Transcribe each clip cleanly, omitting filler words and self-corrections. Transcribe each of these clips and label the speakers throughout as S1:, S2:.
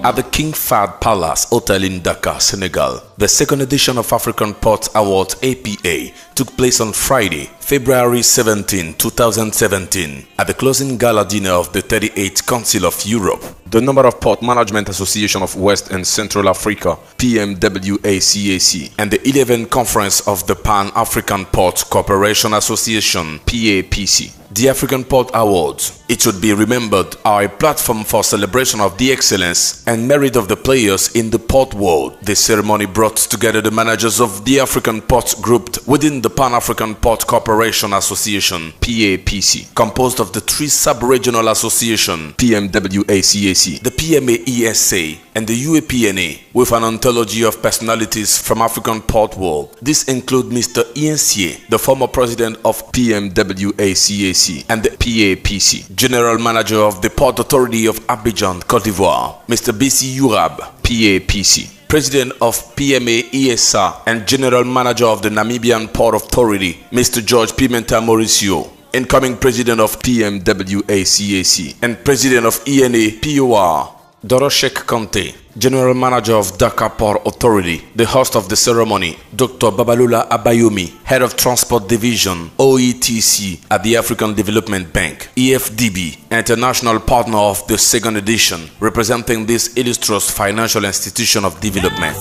S1: At the King Fahd Palace Hotel in Dakar, Senegal, the second edition of African Port Awards APA took place on Friday, February 17, 2017, at the closing gala dinner of the 38th Council of Europe. The number of Port Management Association of West and Central Africa, PMWACAC, and the 11th Conference of the Pan-African Port Cooperation Association, PAPC. The African Port Awards, it should be remembered, are a platform for celebration of the excellence and merit of the players in the port world. This ceremony brought together the managers of the African ports grouped within the Pan-African Port Cooperation Association, PAPC, composed of the three sub-regional associations, PMWACAC, the PMA-ESA, and the UAPNA, with an anthology of personalities from African port world. This includes Mr. Ian Sie, the former president of PMWACAC and the PAPC, General Manager of the Port Authority of Abidjan, Côte d'Ivoire, Mr. BC Urab, PAPC, President of PMA-ESA and General Manager of the Namibian Port Authority, Mr. George Pimenta Mauricio, incoming President of PMWACAC and President of ENA POR, Doroshek Kante, General Manager of Dakar Port Authority. The host of the ceremony, Dr. Babalula Abayomi, Head of Transport Division, OETC at the African Development Bank, EFDB, international partner of the second edition, representing this illustrious financial institution of development.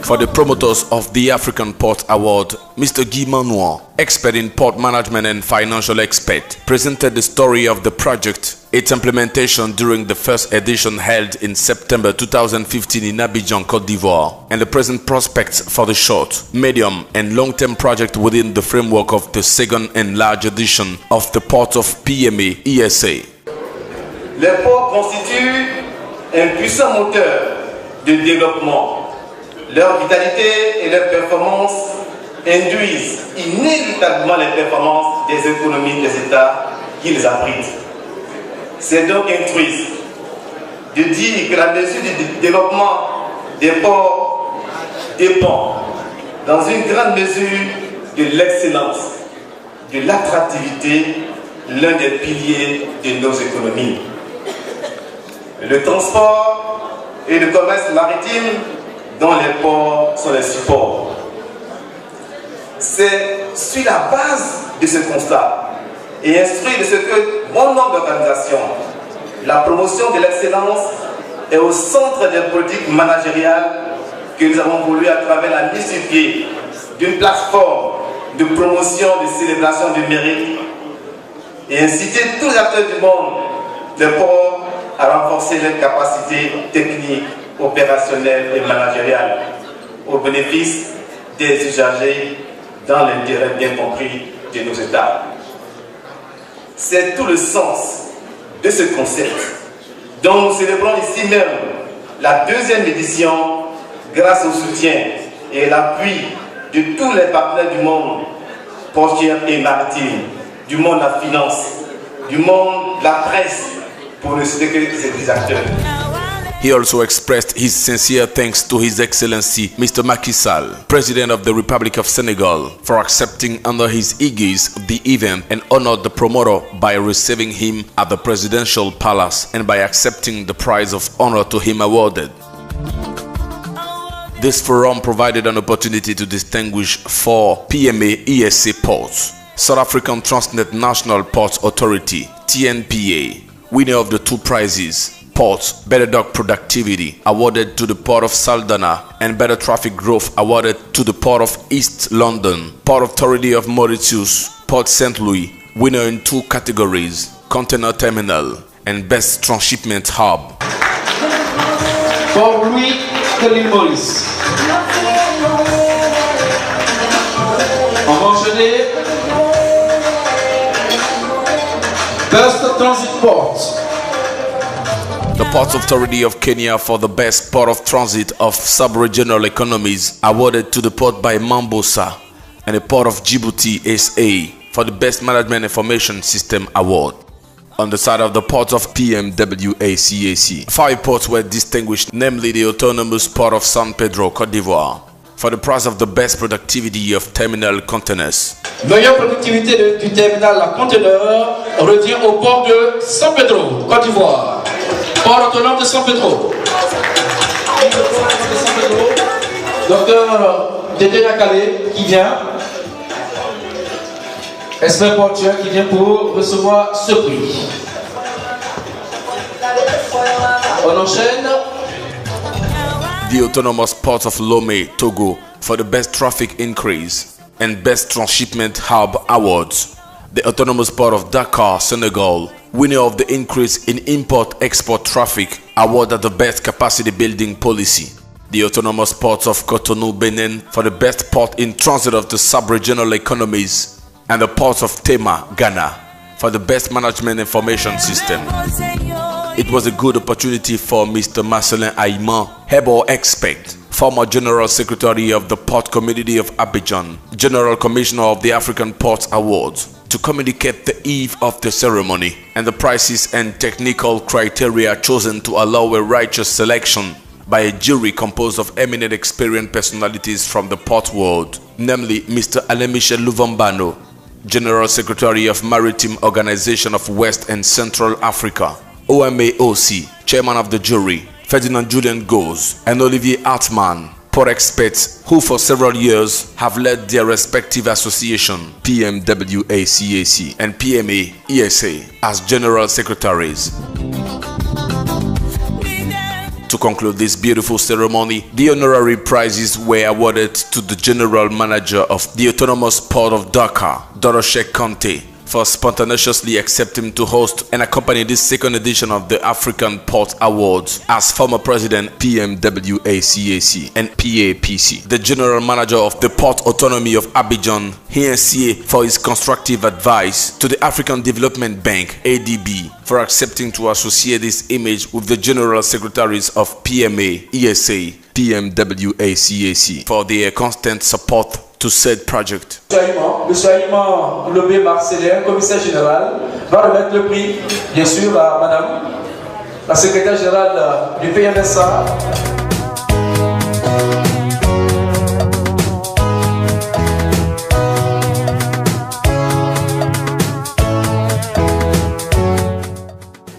S1: For the promoters of the African Port Award, Mr. Guy Manoir, expert in port management and financial expert, presented the story of the project, its implementation during the first edition held in September 2015 in Abidjan, Côte d'Ivoire, and the present prospects for the short, medium, and long-term project within the framework of the second and large edition of the Port of PMA-ESA.
S2: Les ports constituent un puissant moteur de développement. Leur vitalité et leur performance induisent inévitablement les performances des économies des États qui les abritent. C'est donc altruiste de dire que la mesure du développement des ports dépend dans une grande mesure de l'excellence, de l'attractivité, l'un des piliers de nos économies. Le transport et le commerce maritime dont les ports sont les supports. C'est sur la base de ce constat et instruit de ce que bon nombre d'organisations, la promotion de l'excellence est au centre des politiques managériales que nous avons voulu à travers la mise sur pied d'une plateforme de promotion, de célébration du mérite et inciter tous les acteurs du monde des ports à renforcer leurs capacités techniques, opérationnelles et managériales au bénéfice des usagers dans l'intérêt bien compris de nos États. C'est tout le sens de ce concept dont nous célébrons ici même la deuxième édition grâce au soutien et l'appui de tous les partenaires du monde portuaire et maritime, du monde de la finance, du monde de la presse, pour ne citer que ces acteurs.
S1: He also expressed his sincere thanks to His Excellency Mr. Macky Sall, President of the Republic of Senegal, for accepting under his aegis the event and honored the promoter by receiving him at the Presidential Palace and by accepting the prize of honor to him awarded. This forum provided an opportunity to distinguish four PMA-ESA ports: South African Transnet National Ports Authority, TNPA, winner of the two prizes, Ports, Better Dock Productivity, awarded to the Port of Saldanha, and Better Traffic Growth, awarded to the Port of East London. Port Authority of Mauritius, Port St. Louis, winner in two categories, Container Terminal and Best Transshipment Hub.
S3: Port Louis de l'île Maurice. On va enchaîner. Best Transit Port.
S1: The Ports Authority of Kenya for the Best Port of Transit of Sub-Regional Economies, awarded to the port by Mambosa, and the Port of Djibouti SA for the Best Management Information System Award. On the side of the ports of PMWACAC, 5 ports were distinguished, namely the autonomous Port of San Pedro, Côte d'Ivoire, for the prize of the best productivity of terminal containers.
S3: Meilleure productivité du terminal à conteneurs revient au port de San Pedro, Côte d'Ivoire. Port autonome de San Pedro. Docteur Dédé Calais qui vient. Expert portuaire qui vient pour recevoir ce prix. On enchaîne.
S1: The autonomous port of Lomé, Togo, for the best traffic increase and best transshipment hub awards. The autonomous port of Dakar, Senegal, winner of the increase in import-export traffic, awarded the best capacity building policy. The autonomous ports of Cotonou, Benin, for the best port in transit of the sub-regional economies, and the ports of Tema, Ghana, for the best management information system. It was a good opportunity for Mr. Marcelin Aïman, Herbal expert, former General Secretary of the Port Community of Abidjan, General Commissioner of the African Ports Awards, to communicate the eve of the ceremony and the prices and technical criteria chosen to allow a righteous selection by a jury composed of eminent experienced personalities from the port world, namely Mr. Alain-Michel Louvambano, General Secretary of Maritime Organization of West and Central Africa, OMAOC, Chairman of the jury, Ferdinand Julian Goes, and Olivier Hartmann, port experts who for several years have led their respective association, PMWACAC and PMA ESA, as General Secretaries. To conclude this beautiful ceremony, the honorary prizes were awarded to the General Manager of the Autonomous Port of Dakar, Doroshek Conte, for spontaneously accepting to host and accompany this second edition of the African Port Awards as former President PMWACAC and PAPC. The General Manager of the Port Autonomy of Abidjan, HNCA, for his constructive advice to the African Development Bank, ADB, for accepting to associate this image with the General Secretaries of PMA, ESA, PMWACAC, for their constant support to said project.
S3: Monsieur Aïman Lobé Marcelin, commissaire général, va remettre le prix, bien sûr, à Madame, la secrétaire générale du PMSA.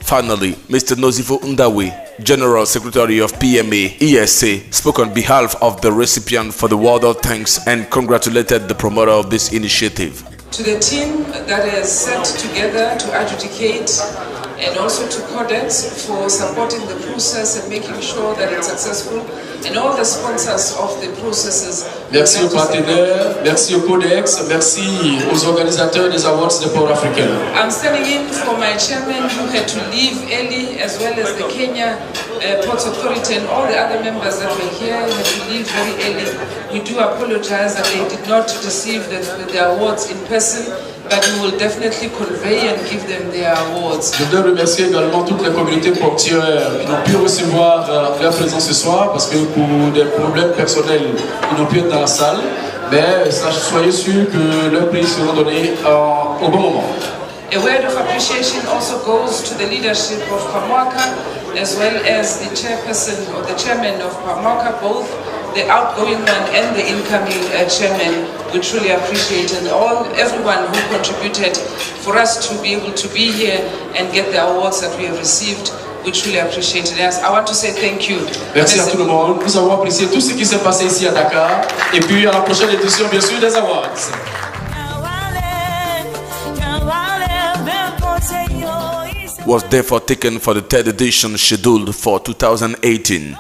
S1: Finally, Mr. Nozifo Ndawe, General Secretary of PMA ESA, spoke on behalf of the recipient for the word of thanks and congratulated the promoter of this initiative.
S4: To the team that has sat together to adjudicate and also to Codex for supporting the process and making sure that it's successful, and all the sponsors of the processes.
S3: Merci aux partenaires, merci au Codex, merci aux organisateurs des awards de port africain.
S4: I'm standing in for my chairman who had to leave early, as well as the Kenya Ports Authority and all the other members that were here had to leave very early. We do apologize that they did not receive the awards in person, but we will definitely convey and give them their awards.
S3: Je voudrais remercier également toute la communauté portuaire qui n'ont pu recevoir leur présence ce soir parce que pour des problèmes personnels, ils n'ont pu être dans la salle. Mais soyez sûrs que leurs prix seront donnés au bon moment.
S4: A word of appreciation also goes to the leadership of Pamwaka, as well as the chairperson or the chairman of Pamwaka, both the outgoing one and the incoming chairman. We truly appreciate, and everyone who contributed for us to be able to be here and get the awards that we have received. We truly appreciate it. I want to say thank you.
S3: Merci à tout le monde. Nous avons apprécié tout ce qui s'est passé ici à Dakar. Et puis à la prochaine édition, bien sûr, des awards.
S1: Was therefore taken for the third edition scheduled for 2018.